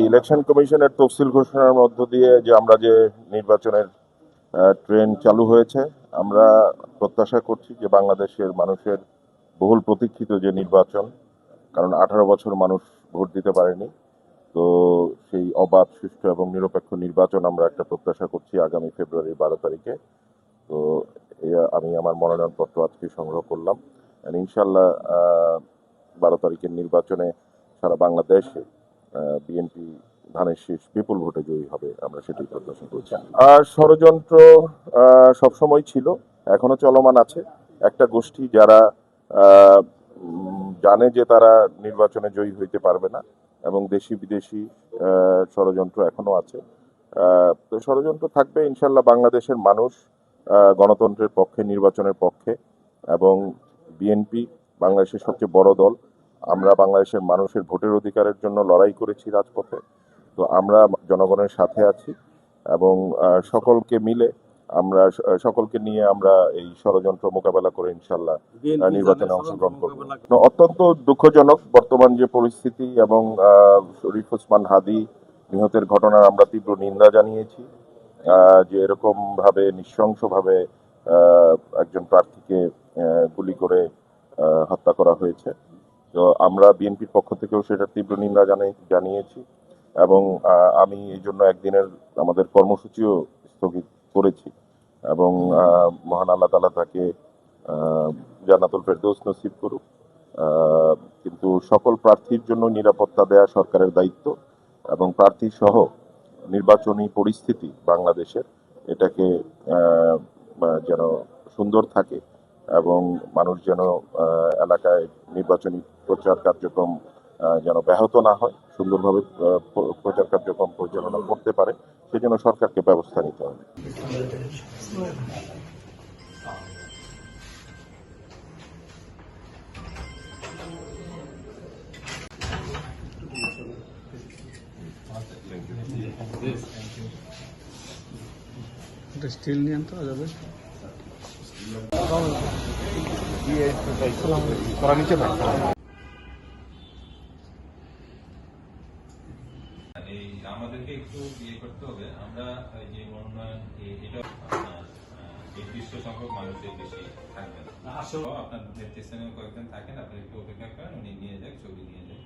Election কমিশনের তফসিল ঘোষণার মধ্য দিয়ে যে আমরা যে নির্বাচনের ট্রেন্ড চালু হয়েছে, আমরা প্রত্যাশা করছি যে বাংলাদেশের মানুষের বহুল প্রতীক্ষিত যে নির্বাচন, কারণ 18 বছর মানুষ ভোট দিতে পারেনি, তো সেই অবাধ, সুষ্ঠু এবং নিরপেক্ষ নির্বাচন আমরা একটা প্রত্যাশা করছি আগামী ফেব্রুয়ারির 12 তারিখে। তো আমি আমার মনোনয়নপত্র আজকে সংগ্রহ করলাম। ইনশাল্লাহ 12 তারিখের নির্বাচনে সারা বাংলাদেশে বিএনপি ধানের শীষ বিপুল ভোটে জয়ী হবে, আমরা সেটাই প্রত্যাশা করছি। আর ষড়যন্ত্র সবসময় ছিল, এখনো চলমান আছে। একটা গোষ্ঠী যারা জানে যে তারা নির্বাচনে জয়ী হইতে পারবে না, এবং দেশি বিদেশি ষড়যন্ত্র এখনো আছে। তো ষড়যন্ত্র থাকবে, ইনশাল্লাহ বাংলাদেশের মানুষ গণতন্ত্রের পক্ষে, নির্বাচনের পক্ষে, এবং বিএনপি বাংলাদেশের সবচেয়ে বড় দল। আমরা বাংলাদেশের মানুষের ভোটের অধিকারের জন্য লড়াই করেছি রাজপথে, তো আমরা জনগণের সাথে আছি, এবং সকলকে মিলে আমরা সকলকে নিয়ে আমরা এই ষড়যন্ত্র মোকাবেলা করে ইনশাল্লাহ নির্বাচনে অংশগ্রহণ করব। অত্যন্ত দুঃখজনক বর্তমান যে পরিস্থিতি, এবং শরীফ ওসমান হাদি নিহতের ঘটনার আমরা তীব্র নিন্দা জানিয়েছি, যে এরকম ভাবে নৃশংসভাবে একজন প্রার্থীকে গুলি করে হত্যা করা হয়েছে। তো আমরা বিএনপির পক্ষ থেকেও সেটা তীব্র নিন্দা জানিয়েছি, এবং আমি এই জন্য একদিনের আমাদের কর্মসূচিও স্থগিত করেছি, এবং মহান আল্লাহ তাআলা তাকে জান্নাতুল ফেরদৌস নসিব করুক। কিন্তু সকল প্রার্থীর জন্য নিরাপত্তা দেয়া সরকারের দায়িত্ব, এবং প্রার্থী সহ নির্বাচনী পরিস্থিতি বাংলাদেশের এটাকে যেন সুন্দর থাকে, এবং মানুষ যেন এলাকায় নির্বাচনী প্রচার কার্যক্রম যেন ব্যাহত না হয়, সুন্দরভাবে প্রচার কার্যক্রম পরিচালনা করতে পারে, সেজন্য সরকারকে ব্যবস্থা নিতে হবে। স্টিল নিয়ে আনতে যাবে আমাদেরকে একটু ইয়ে করতে হবে। আমরা যে মনোনয়ন এটা নির্দিষ্ট সংখ্যক মানুষের বেশি থাকবে না। আসলে আপনার নেতৃস্থানীয় কয়েকজন থাকেন, আপনি একটু অপেক্ষা করেন, উনি নিয়ে যাক, ছবি নিয়ে যাক।